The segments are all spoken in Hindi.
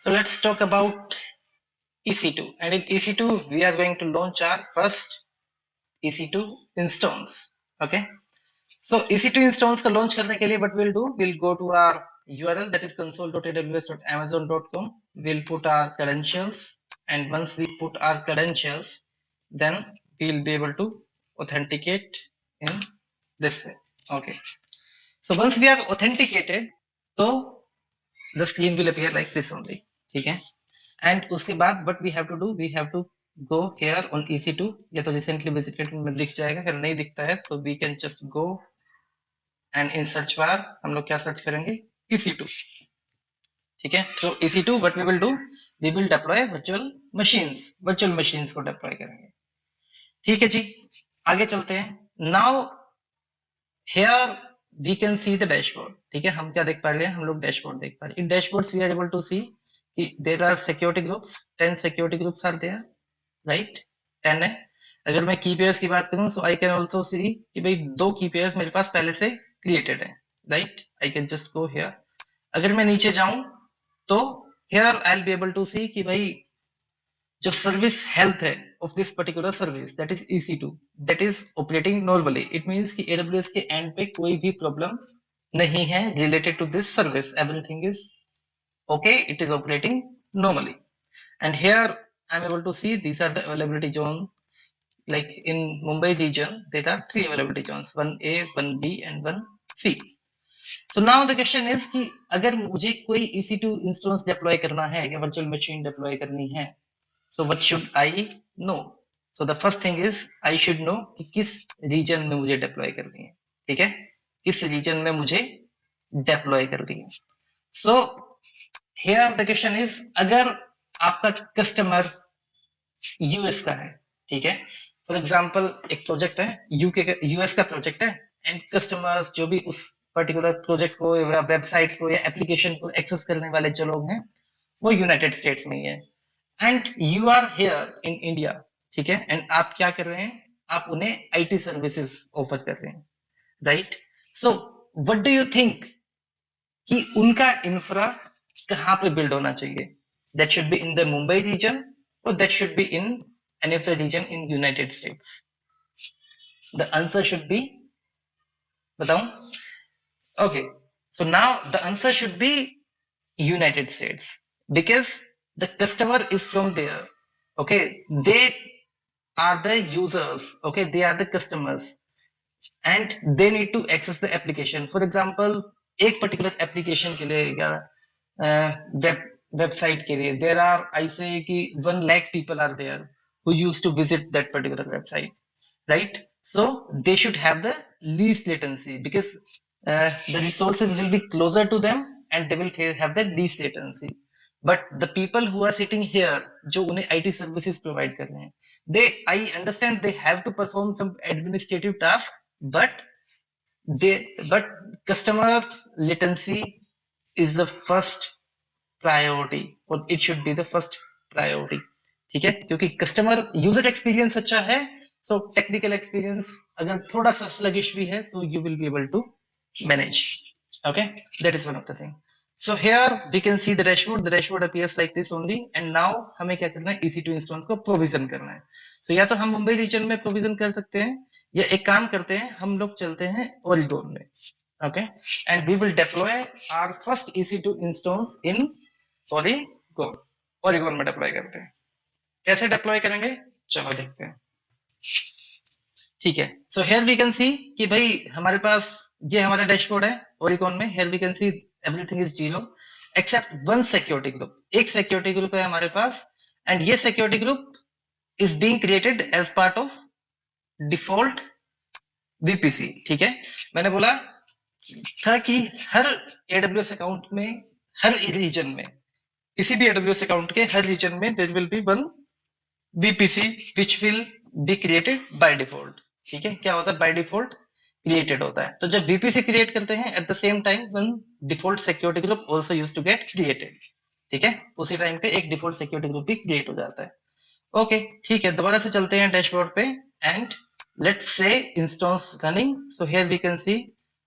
So let's talk about EC2, and in EC2 we are going to launch our first EC2 instance. Okay, so EC2 instance को launch करने के लिए what we'll do, we'll go to our URL, that is console.aws.amazon.com. We'll put our credentials, and once we put our credentials, then we'll be able to authenticate in this way. Okay, so once we have authenticated, so the screen will appear like this only. ठीक है, and उसके बाद what we have to do, we have to go here on EC2. या तो recently visited में दिख जाएगा, अगर नहीं दिखता है तो we can just go and in search bar हम लोग क्या सर्च करेंगे, EC2. ठीक है, so EC2 what we will do, we will deploy virtual machines को deploy करेंगे. ठीक है जी, आगे चलते हैं. Now here we can see the dashboard. ठीक है, हम क्या देख पा रहे हैं, हम लोग डैशबोर्ड देख पा रहे हैं. In dashboards we are able to see कि there are security groups, 10 security groups are there, right? 10 है. अगर मैं की पेयर्स की बात करूं, so I can also see कि भाई 2 की पेयर्स मेरे पास पहले से created है, right? I can just go here. अगर मैं नीचे जाऊं तो here I'll be able to see कि भाई जो सर्विस हेल्थ है of this particular service, that is EC2, that is operating normally. It means कि AWS के end पे कोई भी problem नहीं है related to this service. Everything is okay, it is operating normally. And here I'm able to see these are the availability zones. Like in Mumbai region, there are 3 availability zones, 1A, 1B and 1C. So now the question is कि अगर मुझे कोई EC2 instance deploy करना है या virtual machine deploy करनी है, so what should I know? So the first thing is I should know कि किस region में मुझे deploy करनी है. ठीक है, किस region में मुझे deploy करनी है. So here the question is, अगर आपका customer US का है, ठीक है, फॉर एग्जाम्पल एक प्रोजेक्ट है यूके का, यूएस का प्रोजेक्ट है, एंड कस्टमर्स जो भी उस पर्टिकुलर प्रोजेक्ट को या वेबसाइट को या एप्लीकेशन को एक्सेस करने वाले जो लोग हैं वो यूनाइटेड स्टेट्स में ही है, and you are here in India. ठीक है, एंड आप क्या कर रहे हैं, आप उन्हें आईटी सर्विसेज ऑफर कर रहे हैं, right? So what do you think कि उनका इंफ्रा कहाँ पे बिल्ड होना चाहिए? That should be in the Mumbai region or that should be in any of the region in United States? The answer should be, बताऊं? Okay, so now the answer should be United States, because the customer is from there. Okay, they are the users. Okay, they are the customers, and they need to access the application. For example, एक particular application के लिए या website के लिए there are, I say कि 1 lakh people are there who used to visit that particular website, right? So they should have the least latency, because the resources will be closer to them and they will have the least latency. But the people who are sitting here जो उन्हें IT services provide कर रहे हैं, I understand they have to perform some administrative task, but customer latency is the first priority, और it should be the first priority. ठीक है, क्योंकि कस्टमर यूजर एक्सपीरियंस अच्छा है, सो टेक्निकल एक्सपीरियंस अगर थोड़ा सा स्लगिश भी है, so you will be able to manage. Okay, that is one of the thing. So here we can see the dashboard appears like this only, and now हमें क्या करना है, EC2 इंस्टेंस को प्रोविजन करना है. सो या तो हम मुंबई रीजन में प्रोविजन कर सकते हैं, या एक काम करते हैं, हम लोग चलते हैं ओरिगोन में. Okay, and we will deploy our first EC2 instance in Oregon में डिप्लॉय करते हैं. कैसे डिप्लॉय करेंगे, चलो देखते हैं. ठीक है, so here we can see कि भाई हमारे पास ये हमारा डैशबोर्ड है ओरिगोन में. Here we can see everything is 0 except 1 security group. एक सिक्योरिटी ग्रुप है हमारे पास, एंड ये security group is being created as part of default VPC. ठीक है, मैंने बोला था कि हर AWS अकाउंट में, हर रीजन में, किसी भी AWS अकाउंट के हर रीजन में there will be 1 VPC which will be created by default. ठीक है, क्या होता है, बाय डिफॉल्ट क्रिएटेड होता है. तो जब VPC क्रिएट करते हैं, at the same time one default security group also used to get created. ठीक है, उसी टाइम पे एक डिफॉल्ट सिक्योरिटी ग्रुप भी क्रिएट हो जाता है. ओके, ठीक है, दोबारा से चलते हैं डैशबोर्ड पे, and let's say instance running. So here we can see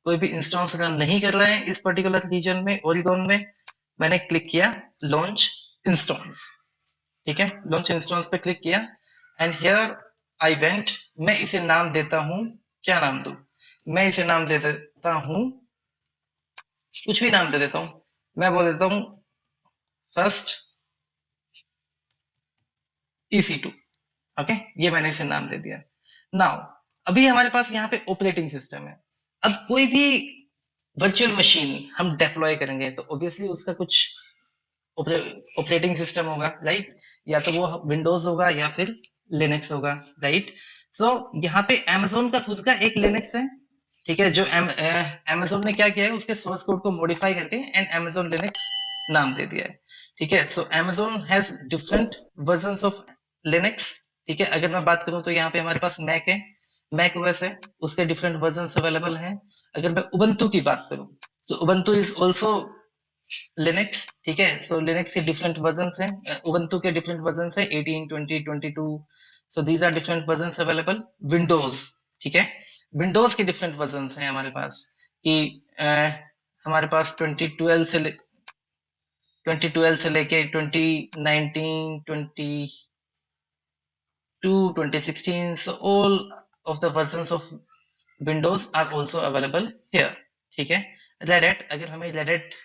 कोई भी इंस्टेंस रन नहीं कर रहा है इस पर्टिकुलर रीजन में, ओरिगोन में. मैंने क्लिक किया लॉन्च, इंस्टॉन्स, ठीक है, लॉन्च इंस्टॉन्स पे क्लिक किया एंड हियर आई वेंट, मैं इसे नाम देता हूं, क्या नाम दूं, मैं इसे नाम दे देता हूं, कुछ भी नाम दे देता हूं, मैं बोल देता हूं फर्स्ट EC2, ओके, ये मैंने इसे नाम दे दिया। नाउ अभी हमारे पास यहाँ पे ऑपरेटिंग सिस्टम है। अब कोई भी वर्चुअल मशीन हम डिप्लॉय करेंगे तो ऑब्वियसली उसका कुछ ऑपरेटिंग सिस्टम होगा, राइट, या तो वो विंडोज होगा या फिर लिनक्स होगा, राइट। सो यहाँ पे Amazon का खुद का एक लिनक्स है, ठीक है, जो Amazon ने क्या किया है, उसके सोर्स कोड को मॉडिफाई करके एंड Amazon लिनक्स नाम दे दिया है, ठीक है। सो Amazon has different versions of Linux, ठीक है। अगर मैं बात करूं तो यहाँ पे हमारे पास मैक है, मैक ओएस है, उसके डिफरेंट वर्जन्स अवेलेबल हैं। अगर मैं उबंटू की बात करूं तो उबंटू इज ऑल्सो लिनक्स, ठीक है। सो लिनक्स के डिफरेंट वर्जन्स हैं, उबंटू के डिफरेंट वर्जन्स हैं 18, 20, 22। So these are different versions available. Windows, ठीक है, विंडोज के डिफरेंट वर्जन्स हैं हमारे पास, कि हमारे पास 2012 से 2012 से लेके 2019, 2016, so all of the versions of Windows are also available here, ठीक है। Red Hat, अगर हमें Red Hat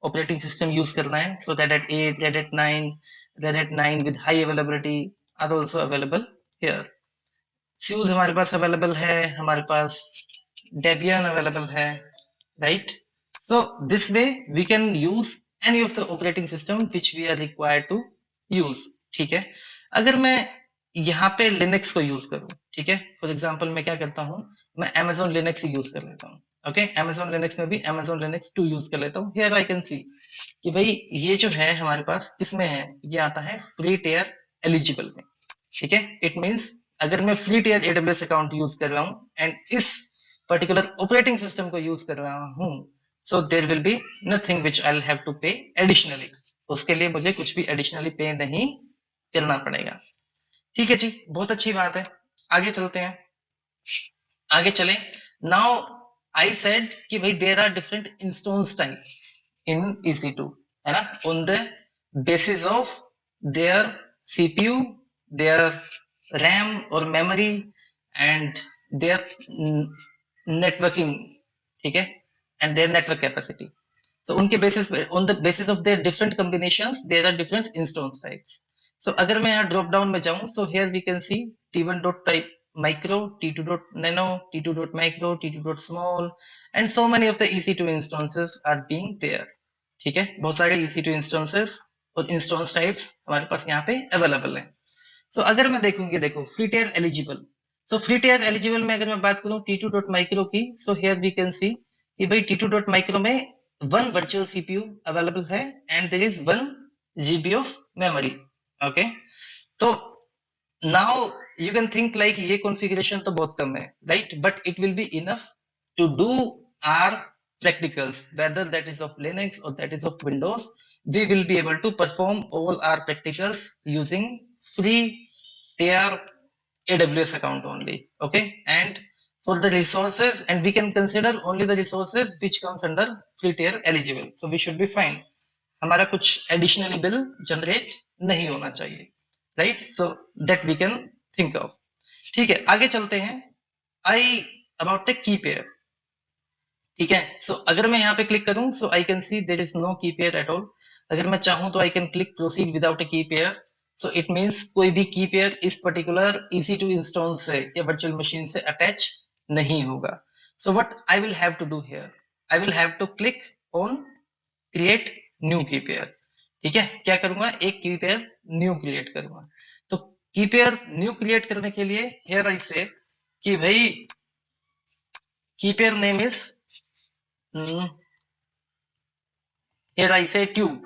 operating system use करना है, so Red Hat 8, Red Hat 9, Red Hat 9 with high availability are also available here. SUSE हमारे पास अवेलेबल है, हमारे पास Debian अवेलेबल है, right. So this way we can use any of the operating system which we are required to use, ठीक है। अगर मैं यहाँ पे लिनक्स को यूज करूँ, ठीक है, फॉर एग्जाम्पल मैं क्या करता हूँ, मैं Amazon लिनक्स यूज कर लेता हूँ, ओके, Amazon लिनक्स में भी Amazon लिनक्स 2 यूज कर लेता हूँ। हियर आई कैन सी कि भाई ये जो है हमारे पास किसमें है, ये आता है फ्री टियर एलिजिबल में, ठीक है। इट मींस अगर मैं free tier AWS account use कर रहा हूँ एंड इस पर्टिकुलर ऑपरेटिंग सिस्टम को यूज कर रहा हूँ, so there will be nothing which I will have to pay additionally, उसके लिए मुझे कुछ भी एडिशनली पे नहीं करना पड़ेगा, ठीक है जी, बहुत अच्छी बात है। आगे चलते हैं, आगे चले। नाउ आई सेड कि भाई there are different instance type in EC2, है ना, on the basis of their CPU, their RAM और मेमोरी एंड देयर नेटवर्किंग, ठीक है, एंड देयर नेटवर्क कैपेसिटी। तो उनके basis on the basis of their different combinations there are different instance types. So अगर मैं यहाँ ड्रॉप डाउन में जाऊं, so here we can see T1 dot type micro, T2 dot nano, T2 dot micro, T2 dot small, and so many of the EC2 instances are being there, ठीक है, बहुत सारे EC2 instances और इंस्टेंस टाइप्स हमारे पास यहाँ पे अवेलेबल है। सो अगर मैं देखूंगी, देखो free tier eligible, so free tier eligible में अगर मैं बात करूं T2 डॉट माइक्रो की, so here we can see कि भाई T2 डॉट माइक्रो में 1 वर्चुअल CPU अवेलेबल है and there is 1 GB of memory, okay. तो now you can think like ये कॉन्फ़िगरेशन तो बहुत कम है, right, but it will be enough to do our practicals, whether that is of Linux or that is of Windows. We will be able to perform all our practicals using free tier AWS account only, okay, and for the resources, and we can consider only the resources which comes under free tier eligible, so we should be fine, हमारा कुछ एडिशनली बिल जनरेट नहीं होना चाहिए, right, so that we can think of, ठीक है। आगे चलते हैं, I about the key pair, ठीक है। सो अगर मैं यहाँ पे क्लिक करूं, so I can see there is no key pair at all. अगर मैं चाहूं तो I can click proceed without a key pair, so it means कोई भी की पेयर इस पर्टिकुलर EC2 इंस्टेंस से या वर्चुअल मशीन से अटैच नहीं होगा। So what I will have to do here, I will have to click on create new key pair, ठीक है। क्या करूंगा, एक की पेयर न्यू क्रिएट करूंगा। तो की पेयर न्यू क्रिएट करने के लिए हियर आई से कि भाई की pair name is here I say tube,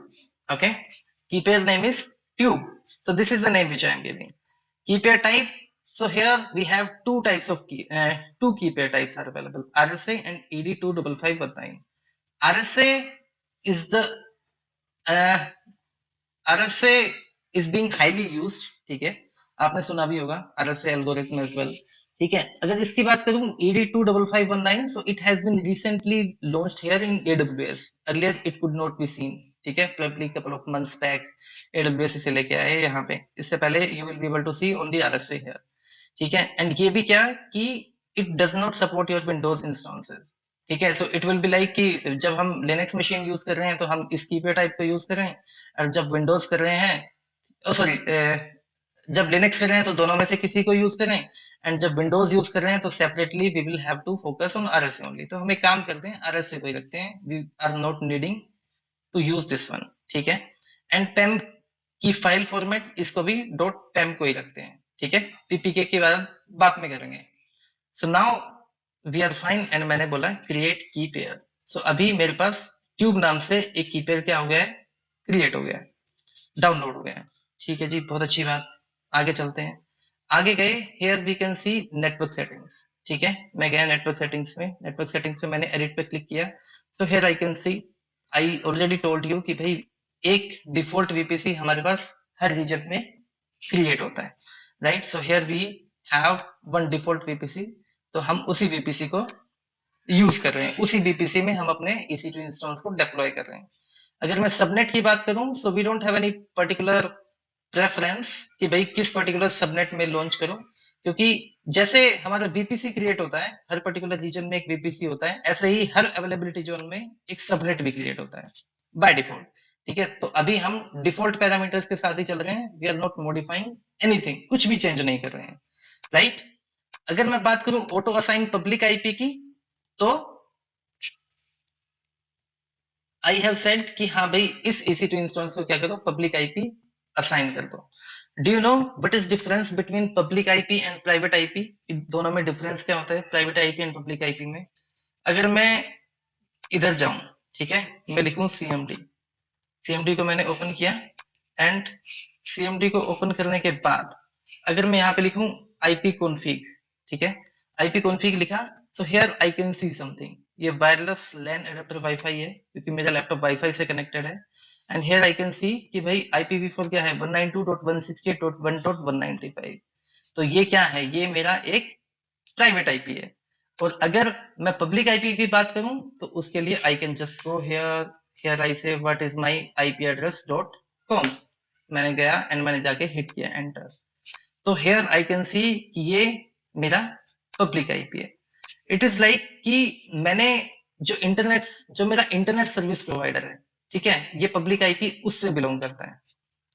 okay, key pair name is tube, so this is the name which I am giving. Key pair type, so here we have two types of two key pair types are available, RSA and ED25519. RSA is the RSA is being highly used, ठीक है, आपने सुना भी होगा RSA algorithm as well, ठीक है। अगर इसकी बात करूं ED25519, so it has been recently launched here in AWS. Earlier it could not be seen. ठीक है, probably couple of months back AWS इसे लेके आए यहाँ पे। इससे पहले you will be able to see only RSA here. ठीक है, एंड ये भी क्या कि it does not support your Windows instances. ठीक है, so it will be like कि जब हम लिनक्स मशीन यूज कर रहे हैं तो हम इस कीपैड टाइप का यूज कर रहे हैं, और जब विंडोज कर रहे हैं, सॉरी, जब लिनक्स कर रहे हैं तो दोनों में से किसी को यूज करें, एंड जब विंडोज यूज कर रहे हैं तो separately we will have to focus on RSA only. तो हम एक काम करते हैं, आरएसए को ही रखते हैं, we are not needing to use this one. ठीक है, एंड पेम की फाइल फॉर्मेट इसको भी डॉट पेम को ही रखते हैं। ठीक है, पीपीके की बात में करेंगे। So now we are fine, and मैंने बोला क्रिएट की पेयर। सो अभी मेरे पास ट्यूब नाम से एक की पेयर क्या हो गया है, क्रिएट हो गया है, डाउनलोड हो गया है। ठीक है जी, बहुत अच्छी बात। आगे चलते हैं, आगे गए, here we can see network settings. ठीक है, मैं गया नेटवर्क सेटिंग्स में, नेटवर्क सेटिंग्स में मैंने एडिट पे क्लिक किया। So here I can see, I already told you कि भाई एक डिफॉल्ट वीपीसी हमारे पास हर रीजन में क्रिएट होता है, right. So here we have one default VPC, तो हम उसी वीपीसी को यूज कर रहे हैं, उसी वीपीसी में हम अपने EC2 इंस्टेंस को डिप्लॉय कर रहे हैं। अगर मैं सबनेट की बात करूं, so we don't have any particular preference कि भाई किस पर्टिकुलर सबनेट में लॉन्च करो, क्योंकि जैसे हमारा वीपीसी क्रिएट होता है, हर पर्टिकुलर रीजन में एक वीपीसी होता है, ऐसे ही हर अवेलेबिलिटी जोन में एक सबनेट भी क्रिएट होता है बाय डिफॉल्ट। ठीक है, तो अभी हम डिफॉल्ट पैरामीटर्स के साथ ही चल रहे हैं, we are not modifying anything, कुछ भी चेंज नहीं कर रहे हैं, राइट। अगर मैं बात करूं ऑटो असाइन पब्लिक आईपी की, तो आई हैव सेड कि हाँ भाई इस EC2 इंस्टेंस को क्या करो, पब्लिक आईपी असाइन कर दो। Do you know what is difference between public IP and private IP? दोनों में डिफरेंस क्या होता है, private IP and public IP में? अगर मैं इधर जाऊं, ठीक है, मैं लिखूं CMD, CMD को मैंने ओपन किया, एंड CMD को ओपन करने के बाद अगर मैं यहाँ पे लिखूं IP config, ठीक है, IP config लिखा, so here I can see something, ये वायरलेस लैन एडेप्टर वाईफाई है क्योंकि मेरा लैपटॉप वाईफाई से कनेक्टेड है, and here I can see कि भाई IPv4 क्या है, 192.168.1.195। तो ये क्या है, ये मेरा एक प्राइवेट आईपी है। और अगर मैं पब्लिक आईपी की बात करूं तो उसके लिए I can just go here I say what is my IP address .com, मैंने गया एंड मैंने जाके हिट किया एंटर, तो हियर आई कैन सी कि ये मेरा पब्लिक आईपी है। इट इज लाइक कि मैंने जो मेरा इंटरनेट सर्विस प्रोवाइडर है, ठीक है, ये पब्लिक आईपी उससे बिलोंग करता है।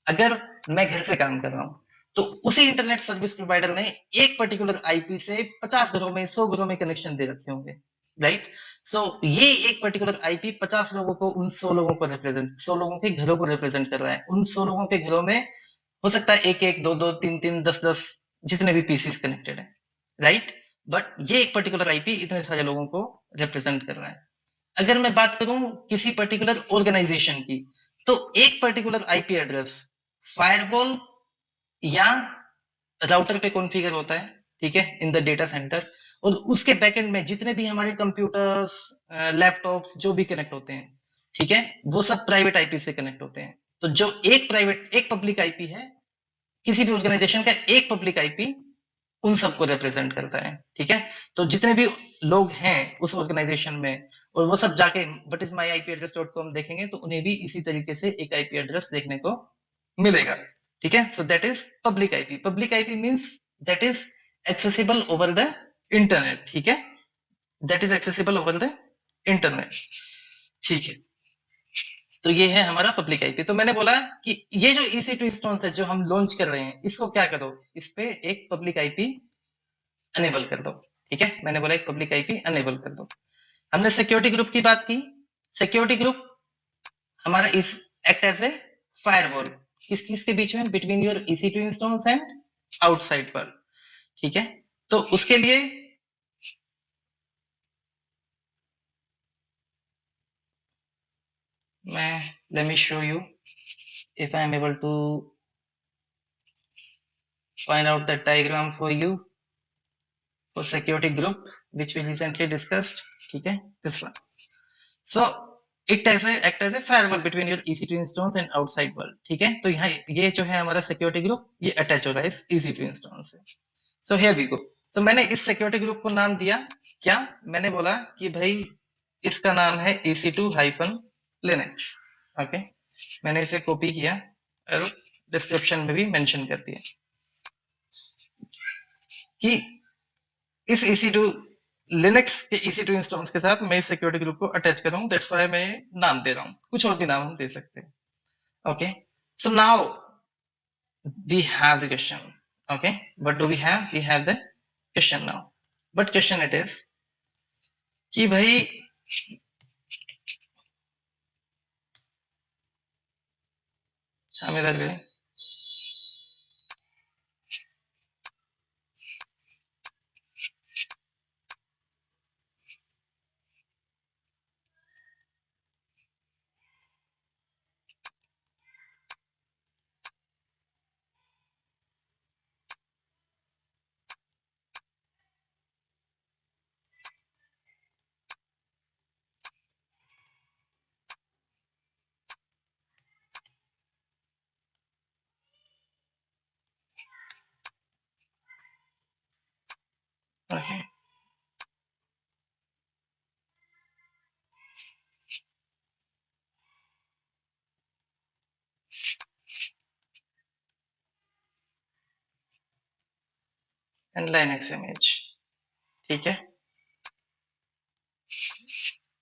अगर मैं घर से काम कर रहा हूँ तो उसी इंटरनेट सर्विस प्रोवाइडर ने एक पर्टिकुलर आईपी से 50 घरों में 100 घरों में कनेक्शन दे रखे होंगे, राइट। सो ये एक पर्टिकुलर आईपी 50 लोगों को, उन 100 लोगों को रिप्रेजेंट, 100 लोगों के घरों को रिप्रेजेंट कर रहा है। उन 100 लोगों के घरों में हो सकता है एक एक, दो दो, तीन तीन, 10 जितने भी पीसीस कनेक्टेड है, राइट। बट ये एक पर्टिकुलर आईपी इतने सारे लोगों को रिप्रेजेंट कर रहा है। अगर मैं बात करूं किसी पर्टिकुलर ऑर्गेनाइजेशन की, तो एक पर्टिकुलर आईपी एड्रेस फायरवॉल या राउटर पे कॉन्फ़िगर होता है, ठीक है, इन द डेटा सेंटर, और उसके बैकएंड में जितने भी हमारे कंप्यूटर्स, लैपटॉप्स जो भी कनेक्ट होते हैं, ठीक है, वो सब प्राइवेट आईपी से कनेक्ट होते हैं। तो जो एक पब्लिक आईपी है किसी भी ऑर्गेनाइजेशन का, एक पब्लिक आईपी उन सबको रिप्रेजेंट करता है, ठीक है। तो जितने भी लोग हैं उस ऑर्गेनाइजेशन में, और वो सब जाके what is my IP address .com देखेंगे तो उन्हें भी इसी तरीके से एक IP एड्रेस देखने को मिलेगा, ठीक है। So that is public IP. Public IP means that is accessible over the internet, ठीक है, that is accessible over the internet, ठीक है। तो ये है हमारा पब्लिक आईपी। तो मैंने बोला कि ये जो EC2 इंस्टेंस है जो हम लॉन्च कर रहे हैं, इसको क्या करो, इस पे एक पब्लिक आईपी अनेबल कर दो, ठीक है। मैंने बोला एक पब्लिक आईपी अनेबल कर दो। हमने सिक्योरिटी ग्रुप की बात की। सिक्योरिटी ग्रुप हमारा इस एक्ट एज ए फायरवॉल किस किस के बीच में, between your EC2 instance and outside world, ठीक है। तो उसके लिए मैं let me show you if I am able to find out the diagram for you for security group which we recently discussed, ठीक है, this one. So it act as a firewall between your EC2 instance and outside world, ठीक है। तो यहाँ ये जो है हमारा सिक्योरिटी ग्रुप, ये अटैच हो रहा है इस EC2 इंस्टेंस से। So here we go. तो मैंने इस सिक्योरिटी ग्रुप को नाम दिया क्या, मैंने बोला कि भाई इसका नाम है EC2-Linux। ओके, मैंने इसे कॉपी किया और डिस्क्रिप्शन में भी मेंशन कर दिया कि इस EC2 लिनक्स के EC2 इंस्टॉल्स के साथ मैं इस सिक्योरिटी ग्रुप को अटैच कर रहा हूं, दैट्स व्हाई मैं नाम दे रहा हूं, कुछ और भी नाम हम दे सकते हैं। Okay, so now we have the question. Okay, what do we have? We have the question now. But question it is कि भाई हम इधर गए, okay, and Linux image, ठीक है,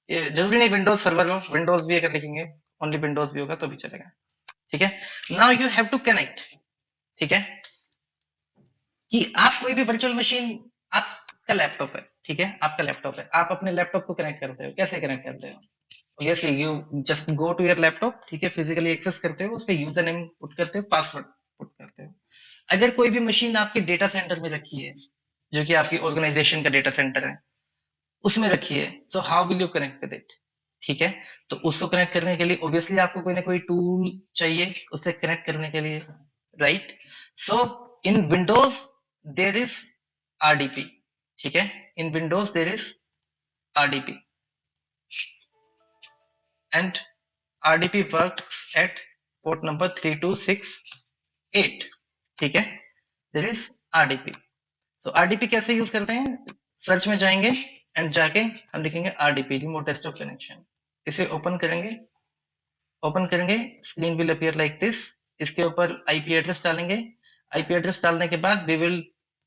ये जरूरी नहीं विंडोज सर्वर हो, विंडोज भी अगर लिखेंगे ओनली विंडोज भी होगा तो भी चलेगा, ठीक है। Now you have to connect, ठीक है, कि आप कोई भी वर्चुअल मशीन, आपका लैपटॉप है, ठीक है, आपका लैपटॉप है, आप अपने लैपटॉप को कनेक्ट करते हो, कैसे कनेक्ट करते हो? Obviously you just go to your laptop, ठीक है, फिजिकली एक्सेस करते हो, उस पे यूजर नेम पुट करते हो, पासवर्ड पुट करते हो। अगर कोई भी मशीन आपके डेटा सेंटर में रखी है, जो कि आपकी ऑर्गेनाइजेशन का डेटा सेंटर है, उसमें रखी है, so how will you connect with it, ठीक है। तो उसको कनेक्ट करने के लिए ऑब्वियसली आपको कोई ना कोई टूल चाहिए उससे कनेक्ट करने के लिए, right. So in Windows there is RDP, ठीक है, in Windows there is RDP and RDP works at port number 3268, ठीक है, there is RDP। तो RDP कैसे यूज करते हैं, सर्च में जाएंगे एंड जाके हम लिखेंगे RDP रिमोट डेस्कटॉप कनेक्शन, इसे ओपन करेंगे, screen will appear like this, इसके ऊपर IP एड्रेस डालेंगे, IP एड्रेस डालने के बाद we will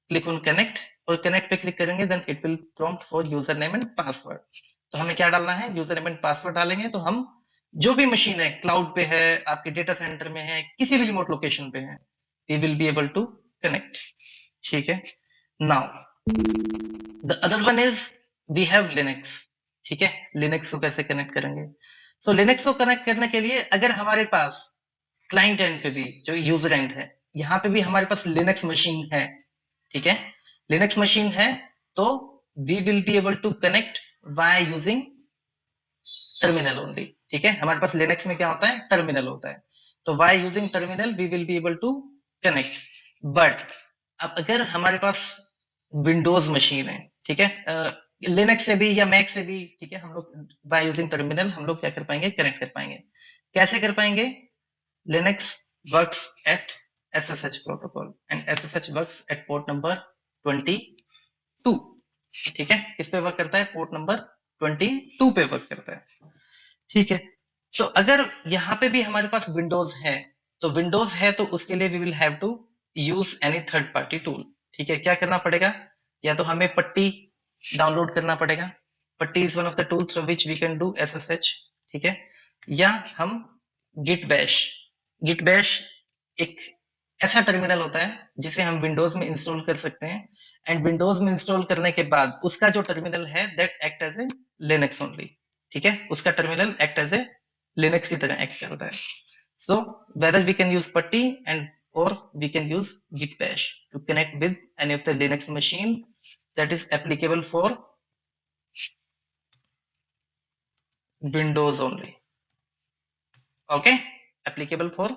click on connect, और कनेक्ट पे क्लिक करेंगे, then it will prompt for user name and password. तो हमें क्या डालना है, यूजर नेम एंड पासवर्ड डालेंगे, तो हम जो भी मशीन है, क्लाउड पे है, आपके डेटा सेंटर में है, किसी भी रिमोट लोकेशन पे है, we will be able to connect, ठीक है। Now the other one is we have Linux, ठीक है, लिनक्स को कैसे कनेक्ट करेंगे? सो लिनक्स को कनेक्ट करने के लिए अगर हमारे पास क्लाइंट एंड पे भी, जो यूजर एंड है, यहाँ पे भी हमारे पास लिनक्स मशीन है, ठीक है, लिनक्स मशीन है, तो we will be able to connect by using terminal only, ठीक है, हमारे पास लिनक्स में क्या होता है, टर्मिनल होता है, तो by using terminal we will be able to connect. But अब अगर हमारे पास विंडोज मशीन है, ठीक है, लिनक्स से भी या मैक से भी, ठीक है, हम लोग बाय यूजिंग टर्मिनल हम लोग क्या कर पाएंगे, कनेक्ट कर पाएंगे। कैसे कर पाएंगे? Linux works at SSH protocol and SSH works at port number 22, ठीक है, किस पे वर्क करता है, पोर्ट नंबर 22 पे वर्क करता है, ठीक है। तो अगर यहाँ पे भी हमारे पास विंडोज है, तो विंडोज है तो उसके लिए we will have to use any third party tool, ठीक है। क्या करना पड़ेगा, या तो हमें पट्टी डाउनलोड करना पड़ेगा, PuTTY is one of the tool through which we can do SSH, ठीक है, या हम गिट बैश एक ऐसा टर्मिनल होता है जिसे हम विंडोज में इंस्टॉल कर सकते हैं, एंड विंडोज में इंस्टॉल करने के बाद उसका जो टर्मिनल है that act as a Linux only, ठीक है, उसका terminal act as a Linux की तरह एक्ट करता है। So whether we can use PuTTY and or we can use git bash to connect with any of the Linux machine that is applicable for Windows only, okay, applicable for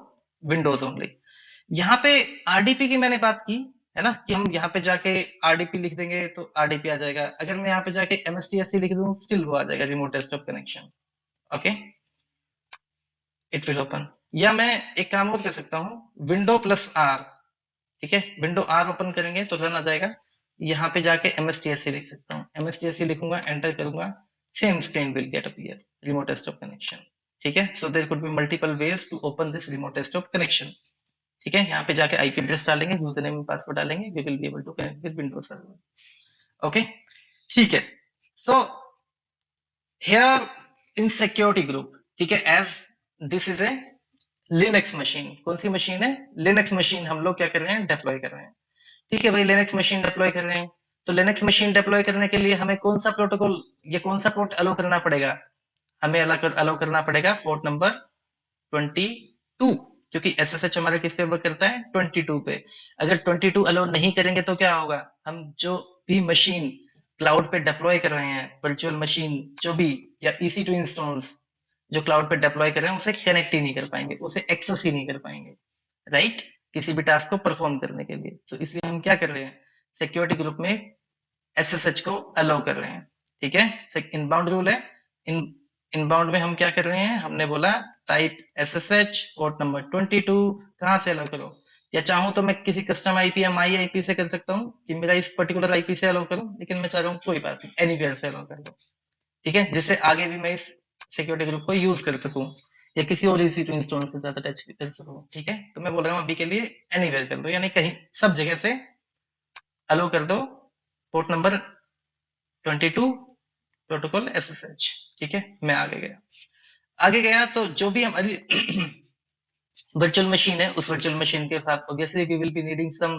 Windows only। यहाँ पे RDP की मैंने बात की है ना, कि हम यहाँ पे जाके RDP लिख देंगे तो RDP आ जाएगा, अगर मैं यहाँ पे जाके MSTSC लिख दूं स्टिल वो आ जाएगा, remote desktop connection, okay, it will open. या मैं एक काम और कर सकता हूँ, विंडो प्लस R, ठीक है, विंडो R ओपन करेंगे तो रन आ जाएगा, यहाँ पे जाके MSTSC लिख सकता हूँ, MSTSC लिखूंगा, एंटर करूंगा, same screen will get appear, remote desktop connection. ठीक है, so there could be multiple ways to open this remote desktop connection. ठीक है, यहाँ पे जाके आईपी एड्रेस डालेंगे, यूजर नेम पासवर्ड डालेंगे, we will be able to connect with Windows server. Okay, ठीक है। So here in security group, ठीक है, as this is a Linux machine, कौन सी मशीन है? लिनक्स मशीन हम लोग क्या कर रहे हैं? डिप्लॉय कर रहे हैं। ठीक है भाई, लिनक्स मशीन डिप्लॉय कर रहे हैं, तो लिनक्स मशीन डिप्लॉय करने के लिए हमें कौन सा प्रोटोकॉल या कौन सा पोर्ट अलो करना पड़ेगा? हमें अलो करना पड़ेगा पोर्ट नंबर 22, क्योंकि एसएसएच हमारा किस पे वर्क करता है? 22 पे। अगर 22 अलो नहीं करेंगे तो क्या होगा? हम जो भी मशीन क्लाउड पे डिप्लॉय कर रहे हैं, वर्चुअल मशीन जो भी, या EC2 इंस्टॉल्स जो क्लाउड पे डिप्लॉय कर रहे हैं, उसे कनेक्ट ही नहीं कर पाएंगे, उसे एक्सेस ही नहीं कर पाएंगे, राइट? किसी भी टास्क को परफॉर्म करने के लिए। तो इसलिए हम क्या कर रहे हैं? सिक्योरिटी ग्रुप में एसएसएच को अलाउ कर रहे हैं। ठीक है, इनबाउंड रूल है। इनबाउंड में हम क्या कर रहे हैं? हमने बोला टाइप एसएसएच पोर्ट नंबर 22, कहां से अलाउ करो, या चाहूं तो मैं किसी कस्टम आईपी या माई आईपी से कर सकता हूं कि मेरा इस पर्टिकुलर आईपी से अलाउ करो, लेकिन मैं चाह रहा हूं कोई बात नहीं, एनीवेयर से अलाउ कर दो। ठीक है, जिससे आगे भी मैं इस सिक्योरिटी ग्रुप को यूज कर सकूं या किसी और EC2 इंस्टॉलेशन के साथ अटैच कर सकूं। ठीक है, तो मैं बोल रहा हूं अभी के लिए एनीवेयर कर दो, यानी कहीं सब जगह से अलाउ कर दो पोर्ट नंबर 22 प्रोटोकॉल SSH। ठीक है, मैं आगे गया तो जो भी हमारी वर्चुअल मशीन है, उस वर्चुअल मशीन के साथ obviously we will be needing some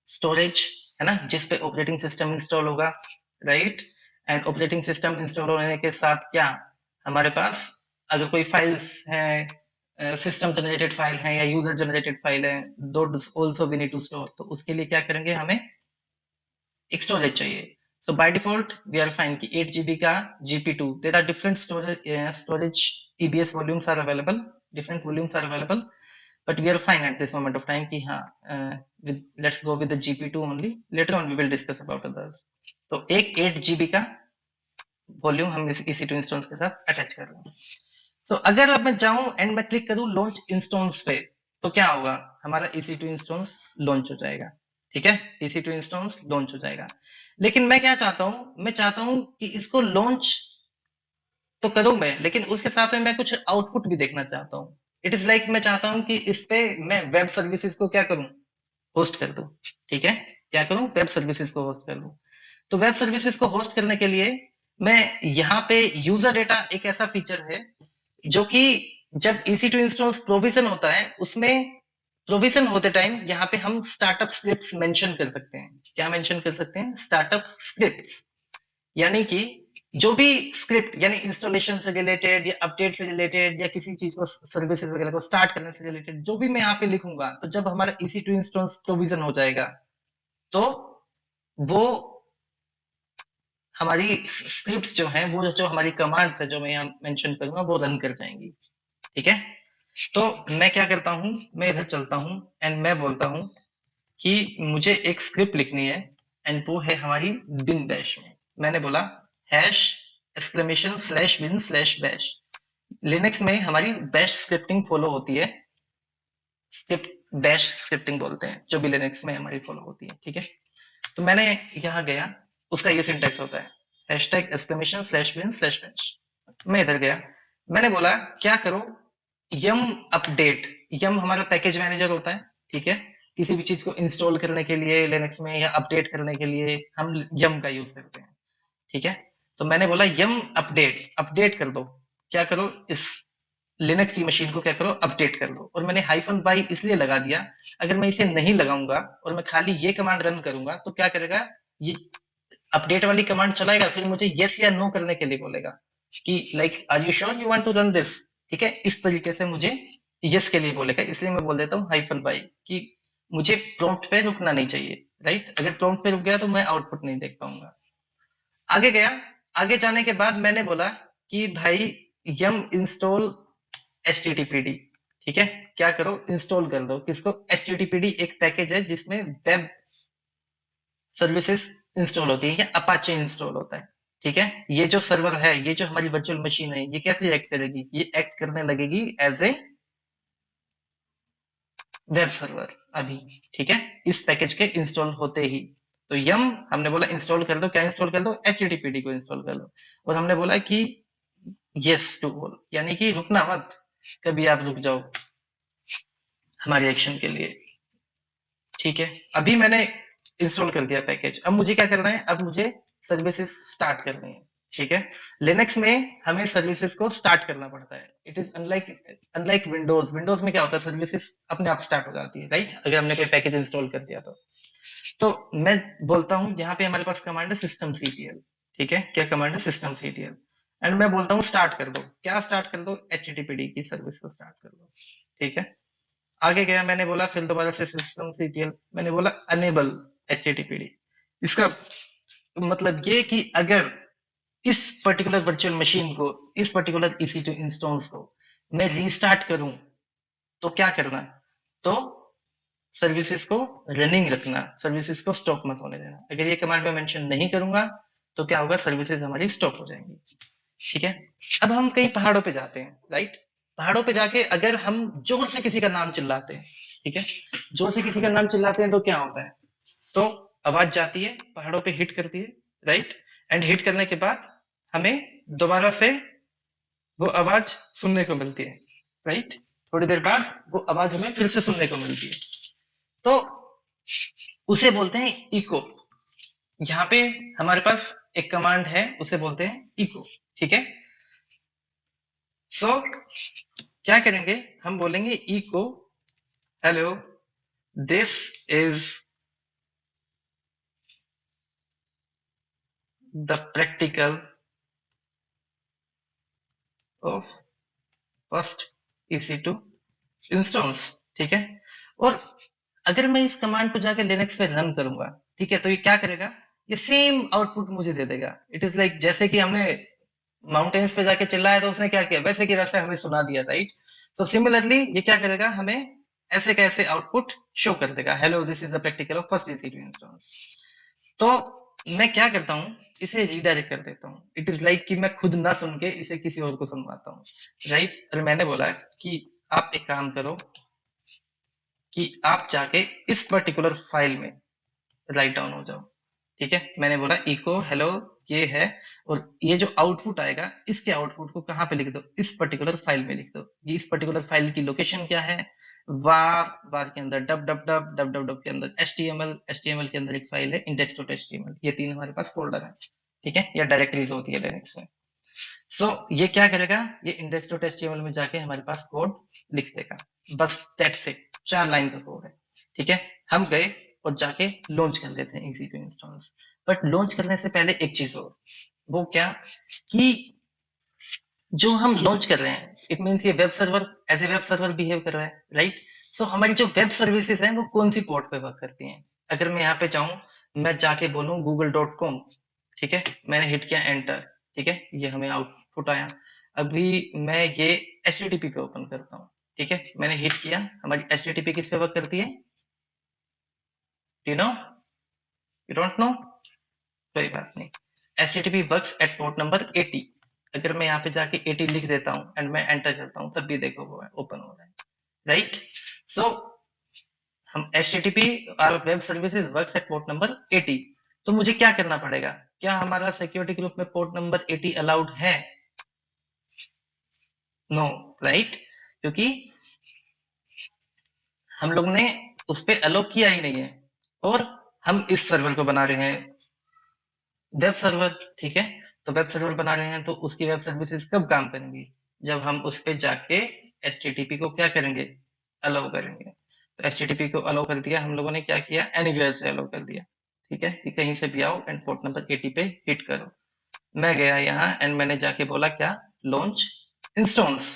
storage, है ना, जिस पे ऑपरेटिंग सिस्टम इंस्टॉल होगा, right? And operating system install होने के साथ क्या हमारे पास अगर कोई फाइल्स हैं, सिस्टम जनरेटेड फाइल है या यूजर जनरेटेड फाइल है, दो also we need to store, तो उसके लिए क्या करेंगे? हमें एक स्टोरेज चाहिए। So by default we are fine कि 8 GB का GP2, there are different storage EBS volumes are available, different volumes are available, but we are fine at this moment of time कि हाँ, let's go with the GP2 only, later on we will discuss about others। तो एक 8 GB का वॉल्यूम हम इस EC2 इंस्टॉन्स के साथ अटैच कर रहे हैं। तो अगर अब मैं जाऊं एंड मैं क्लिक करूं लॉन्च इंस्टॉन्स पे, तो क्या होगा? हमारा EC2 इंस्टॉन्स लॉन्च हो जाएगा। ठीक है, EC2 इंस्टॉन्स लॉन्च हो जाएगा। लेकिन मैं क्या चाहता हूं? मैं चाहता हूं कि इसको लॉन्च तो करूं मैं, लेकिन उसके साथ में मैं कुछ आउटपुट भी देखना चाहता हूं। इट इज लाइक मैं चाहता हूं कि इस पे मैं वेब सर्विसेज को क्या करूं? होस्ट कर दूं। ठीक है, क्या करूं? वेब सर्विसेज को होस्ट कर दूं। तो वेब सर्विसेज को होस्ट करने के लिए मैं यहाँ पे यूजर डेटा एक ऐसा फीचर है जो कि जब EC2 इंस्टॉल्स प्रोविजन होता है, उसमें प्रोविजन होते टाइम यहाँ पे हम स्टार्टअप स्क्रिप्ट्स मेंशन कर सकते हैं। क्या मेंशन कर सकते हैं? स्टार्टअप स्क्रिप्ट्स, यानी कि जो भी स्क्रिप्ट, यानी इंस्टॉलेशन से रिलेटेड या अपडेट से रिलेटेड या किसी चीज को सर्विसेज वगैरह को स्टार्ट करने से रिलेटेड जो भी मैं यहाँ पे लिखूंगा, तो जब हमारा EC2 इंस्टॉल्स प्रोविजन हो जाएगा तो वो हमारी स्क्रिप्ट्स जो हैं, वो जो हमारी कमांड्स है जो मैं यहाँ मेंशन करूंगा, वो रन कर जाएंगी। ठीक है, तो मैं क्या करता हूं? मैं इधर चलता हूं एंड मैं बोलता हूं कि मुझे एक स्क्रिप्ट लिखनी है, एंड वो है हमारी बिन बैश में। मैंने बोला hash exclamation slash bin slash bash. Linux में हमारी बैश स्क्रिप्टिंग फॉलो होती है, स्क्रिप्ट बैश स्क्रिप्टिंग बोलते हैं, जो भी लिनक्स में हमारी फॉलो होती है। ठीक है, तो मैंने यहाँ गया, उसका ये सिंटैक्स होता है hashtag exclamation slash bin slash bash. मैं इधर गया, मैंने बोला क्या करो? यम अपडेट। यम हमारा पैकेज मैनेजर होता है। ठीक है, किसी भी चीज को इंस्टॉल करने के लिए लिनक्स में या अपडेट करने के लिए हम यम का यूज करते हैं। ठीक है, तो मैंने बोला यम अपडेट, अपडेट कर दो। क्या करो? इस लिनक्स की मशीन को क्या करो? अपडेट कर दो। और मैंने हाइफन बाई इसलिए लगा दिया, अगर मैं इसे नहीं लगाऊंगा और मैं खाली ये कमांड रन करूंगा तो क्या करेगा? ये अपडेट वाली कमांड चलाएगा, फिर मुझे यस या नो करने के लिए बोलेगा कि like are you sure you want to run this. ठीक है, इस तरीके से मुझे यस के लिए बोलेगा, इसलिए मैं बोल देता हूँ हाइफन बाई कि मुझे प्रॉम्प्ट पे रुकना नहीं चाहिए, राइट? अगर प्रॉम्प्ट पे रुक गया तो मैं आउटपुट नहीं देख पाऊंगा। आगे गया, आगे जाने के बाद मैंने बोला कि भाई यम इंस्टॉल HTTPD। ठीक है, क्या करो? इंस्टॉल कर दो। किसको? HTTPD एक पैकेज है जिसमें वेब सर्विसेज इंस्टॉल होती है या अपाचे इंस्टॉल होता है। ठीक है, ये जो सर्वर है, ये जो हमारी वर्चुअल मशीन है, ये कैसे एक्ट करेगी? ये एक्ट करने लगेगी एज ए वेब सर्वर अभी। ठीक है, इस पैकेज के इंस्टॉल होते ही। तो यम हमने बोला इंस्टॉल कर दो, क्या इंस्टॉल कर दो, HTTPD को इंस्टॉल कर दो, और हमने बोला कि यस टू ऑल, यानी कि रुकना मत, कभी आप रुक जाओ हमारी एक्शन के लिए। ठीक है, अभी मैंने इंस्टॉल कर दिया पैकेज, अब मुझे क्या करना है, अब मुझे सर्विसेज स्टार्ट करनी है। ठीक है, लिनक्स में हमें सर्विसेज को स्टार्ट करना पड़ता है। It is unlike Windows. Windows में क्या होता है, सर्विसेज अपने आप स्टार्ट हो जाती है, राइट, अगर हमने कोई पैकेज इंस्टॉल कर दिया तो मैं बोलता हूँ यहाँ पे हमारे पास कमांड है systemctl। ठीक है, क्या कमांड है, systemctl, एंड मैं बोलता हूँ स्टार्ट कर दो, क्या स्टार्ट कर दो, HTTPD की सर्विस को स्टार्ट कर दो। ठीक है, आगे गया, मैंने बोला फिर दोबारा से systemctl, मैंने बोला अनेबल HTTPD। इसका मतलब ये कि अगर इस पर्टिकुलर वर्चुअल मशीन को, इस पर्टिकुलर EC2 इंस्टेंस को मैं रीस्टार्ट करूं तो क्या करना, तो सर्विसेज को रनिंग रखना, सर्विसेज को स्टॉप मत होने देना। अगर ये कमांड में मेंशन नहीं करूंगा तो क्या होगा, सर्विसेज हमारी स्टॉप हो जाएंगी। ठीक है, अब हम कहीं पहाड़ों पे जाते हैं, राइट, पहाड़ों पे जाके अगर हम जोर से किसी का नाम चिल्लाते हैं, ठीक है, जोर से किसी का नाम चिल्लाते हैं तो क्या होता है, तो आवाज जाती है, पहाड़ों पे हिट करती है, राइट, एंड हिट करने के बाद हमें दोबारा से वो आवाज सुनने को मिलती है, राइट, थोड़ी देर बाद वो आवाज हमें फिर से सुनने को मिलती है, तो उसे बोलते हैं इको। यहाँ पे हमारे पास एक कमांड है, उसे बोलते हैं इको। ठीक है, सो क्या करेंगे, हम बोलेंगे echo hello this is the practical of first EC2 instance. ठीक है, और अगर मैं इस कमांड को जाकर लिनक्स पे रन करूंगा, ठीक है, तो ये क्या करेगा, ये सेम आउटपुट मुझे दे देगा। इट इज लाइक जैसे कि हमने माउंटेन्स पे जाके चिल्लाया तो उसने क्या किया, वैसे की वैसे हमें सुना दिया, राइट। तो सिमिलरली ये क्या करेगा, हमें ऐसे कैसे आउटपुट शो कर देगा, hello this is the practical of first EC2 instance. तो मैं क्या करता हूँ, इसे रीडायरेक्ट कर देता हूँ। इट इज लाइक कि मैं खुद ना सुन के इसे किसी और को सुनवाता हूँ, राइट। और मैंने बोला कि आप एक काम करो कि आप जाके इस पर्टिकुलर फाइल में राइट डाउन हो जाओ। ठीक है, मैंने बोला इको हेलो ये है, और ये जो आउटपुट आएगा इसके आउटपुट को कहाँ पे लिख दो, इस पर्टिकुलर फाइल में लिख दो। ये इस पर्टिकुलर फाइल की लोकेशन क्या है, वार के अंदर dub dub dub dub dub dub के अंदर HTML के अंदर एक फाइल है index.html। ये तीन हमारे पास फोल्डर है। ठीक है, या डायरेक्टरीज होती है लिनक्स में। सो ये क्या करेगा, ये index.html में जाके हमारे पास कोड लिख देगा, बस दैट्स इट, 4 लाइन का कोड है। ठीक है, हम गए और जाके लॉन्च कर देते हैं EC2 इंस्टेंस। बट लॉन्च करने से पहले एक चीज और, वो क्या, कि जो हम लॉन्च कर रहे हैं, इट मीन्स ये web server as a web server behave कर रहा है, राइट। सो हमारी जो वेब सर्विसेज हैं वो कौन सी पोर्ट पे वर्क करती हैं। अगर मैं यहाँ पे जाऊं, मैं जाके बोलूं google.com, ठीक है, मैंने हिट किया एंटर, ठीक है, ये हमें आउटपुट आया। अभी मैं ये HTTP पे ओपन करता हूँ, ठीक है, मैंने हिट किया, हमारी HTTP किस पे वर्क करती है, you know, you don't know, कोई बात नहीं, HTTP works at port number 80। अगर मैं यहाँ पे जाके 80 लिख देता हूँ एंड मैं एंटर करता हूँ, तब भी देखो वो ओपन हो रहा है, राइट। सो हम HTTP और web services works at port number 80। तो मुझे क्या करना पड़ेगा, क्या हमारा सिक्योरिटी ग्रुप में पोर्ट नंबर 80 अलाउड है, नो, राइट, क्योंकि हम लोग ने उस पर अलाउ किया ही नहीं है, और हम इस सर्वर को बना रहे हैं वेब सर्वर। ठीक है, तो वेब सर्वर बना रहे हैं तो उसकी वेब सर्विसेज कब काम करेंगी, जब हम उस पे जाके HTTP को क्या करेंगे, अलाउ करेंगे। तो HTTP को अलाउ कर दिया, हम लोगों ने क्या किया, एनीवेयर से अलाउ कर दिया। ठीक है, कि कहीं से भी आओ एंड पोर्ट नंबर 80 पे हिट करो। मैं गया यहाँ एंड मैंने जाके बोला क्या, लॉन्च इंस्टेंस।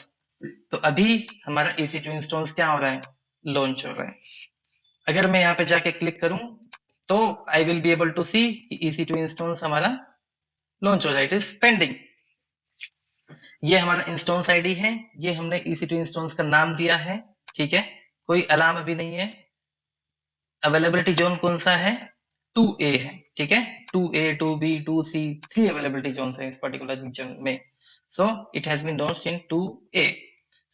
तो अभी हमारा EC2 इंस्टेंस क्या हो रहा है, लॉन्च हो रहा है। अगर मैं यहाँ पे जाके क्लिक करूं तो I will be able to see EC2 instance हमारा लॉन्च हो जाए, इट इज पेंडिंग। ये हमारा इंस्टेंस आईडी है, ये हमने EC2 इंस्टेंस का नाम दिया है। ठीक है, कोई अलार्म अभी नहीं है। अवेलेबिलिटी जोन कौन सा है, 2A है। ठीक है, 2A 2B 2C 3 availability zone है इस पर्टिकुलर रीजन में। So it has been launched in 2A।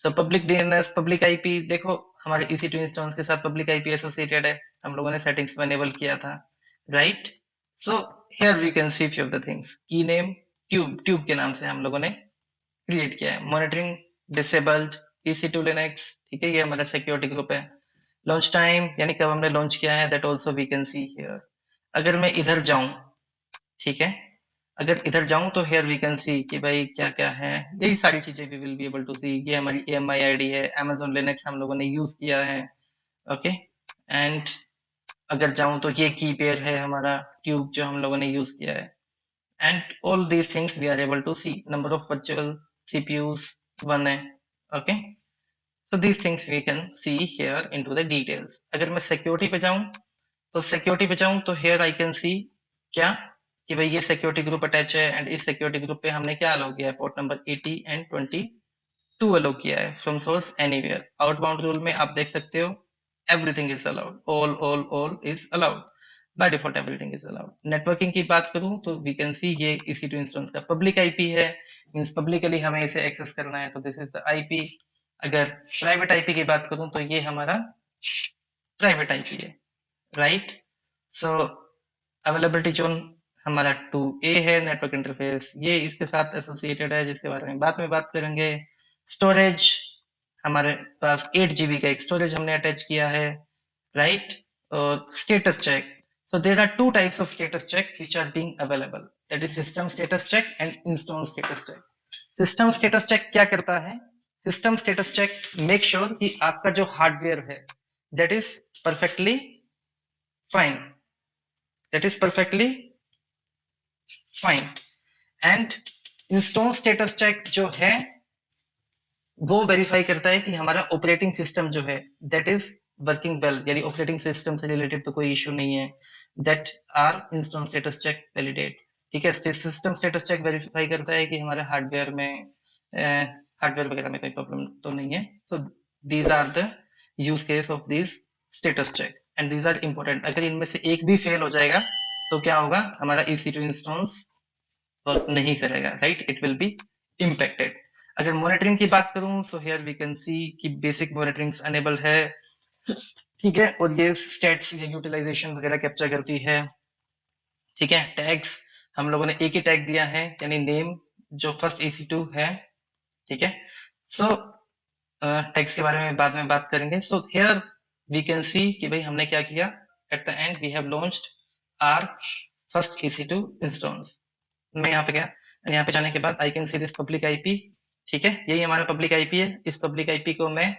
So public DNS public IP, देखो हमारे EC2 इंस्टेंस के साथ पब्लिक IP एसोसिएटेड है, हम लोगों ने सेटिंग्स में एनेबल किया था, right? So here we can see few of the things. Key name tube के नाम से हम लोगों ने क्रिएट किया है. Monitoring disabled EC2 Linux, ठीक है, ये हमारा सिक्योरिटी ग्रुप है. लॉन्च टाइम यानी कब हमने लॉन्च किया है, that also we can see here. अगर मैं इधर जाऊं, ठीक है, अगर इधर जाऊं तो हियर वी कैन सी कि भाई क्या क्या है, यही सारी चीजें we will be able to see. ये हमारी AMI ID है, Amazon Linux हम लोगों ने यूज किया है, ओके. एंड अगर जाऊं तो ये की पेयर है हमारा ट्यूब जो हम लोगों ने यूज किया है. And all these things we are able to see. Number of virtual CPUs 1 है, okay. So these things we can see here into the details. अगर मैं सिक्योरिटी पे जाऊं तो सिक्योरिटी पे जाऊं तो here I can see क्या कि भाई ये सिक्योरिटी ग्रुप अटैच है एंड इस सिक्योरिटी ग्रुप पे हमने क्या अलाउ किया है, पोर्ट नंबर 80 एंड 22 अलाउ किया है from source anywhere. Outbound rule में आप देख सकते हो everything is allowed, all is allowed, by default everything is allowed. Networking की बात करूं तो वी कैन सी ये EC2 इंस्टेंस का पब्लिक IP है, मींस पब्लिकली हमें इसे एक्सेस करना है तो दिस इज द IP. अगर प्राइवेट IP की बात करूं तो ये हमारा प्राइवेट IP है, राइट. सो अवेलेबिलिटी जोन हमारा 2A है. नेटवर्क इंटरफेस ये इसके साथ एसोसिएटेड है जिसके बारे में बाद में बात करेंगे. स्टोरेज हमारे पास 8 GB का एक स्टोरेज हमने अटैच किया है, राइट. और status check, so there are two types of status check which are being available, that is system status check and install status check. system status check क्या करता है, system status check make sure कि आपका जो हार्डवेयर है that is perfectly fine, that is perfectly fine. And install status check जो है वो वेरीफाई करता है कि हमारा ऑपरेटिंग सिस्टम जो है दैट इज वर्किंग वेल, यानी ऑपरेटिंग सिस्टम से रिलेटेड तो कोई इश्यू नहीं है. That are install status check validate, ठीक है. सिस्टम स्टेटस चेक वेरीफाई करता है कि हमारे हार्डवेयर में हार्डवेयर वगैरह में कोई प्रॉब्लम तो नहीं है. So these are the use case of this status check and these are important. अगर इनमें से एक भी फेल हो जाएगा तो क्या होगा, हमारा EC2 इंस्टेंस वर्क नहीं करेगा, right. It will be impacted. अगर मॉनिटरिंग की बात करूं so here we can see कि बेसिक मॉनिटरिंग अनेबल है, ठीक है, और ये स्टेट्स या यूटिलाइजेशन वगैरह कैप्चर करती है, ठीक है. टैग्स हम लोगों ने एक ही टैग दिया है यानी नेम जो फर्स्ट EC2 है, ठीक है. सो टैग्स के बारे में बाद में बात करेंगे. So here we can see कि भाई हमने क्या किया, at the end we have launched our first EC2 instance. मैं यहाँ पे गया, यहाँ पे जाने के बाद I can see this public IP, ठीक है, यही हमारा पब्लिक IP है. इस पब्लिक IP को मैं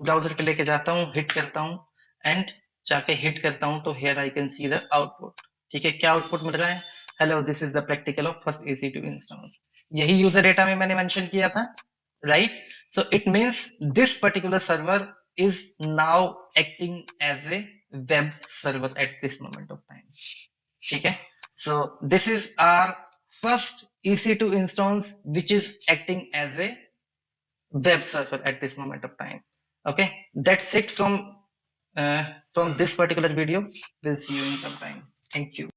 ब्राउजर पे लेके जाता हूँ, हिट करता हूँ एंड जाके हिट करता हूँ तो here I can see the output, ठीक है. क्या आउटपुट मिल रहा है, hello this is the practical of first EC2 instance. यही यूजर डेटा में मैंने मेंशन किया था, राइट. So it means this particular server is now acting as a web server at this moment of time, ठीक है. So this is our first EC2 instance which is acting as a web server at this moment of time. Okay, that's it from this particular video. We'll see you in some time. Thank you.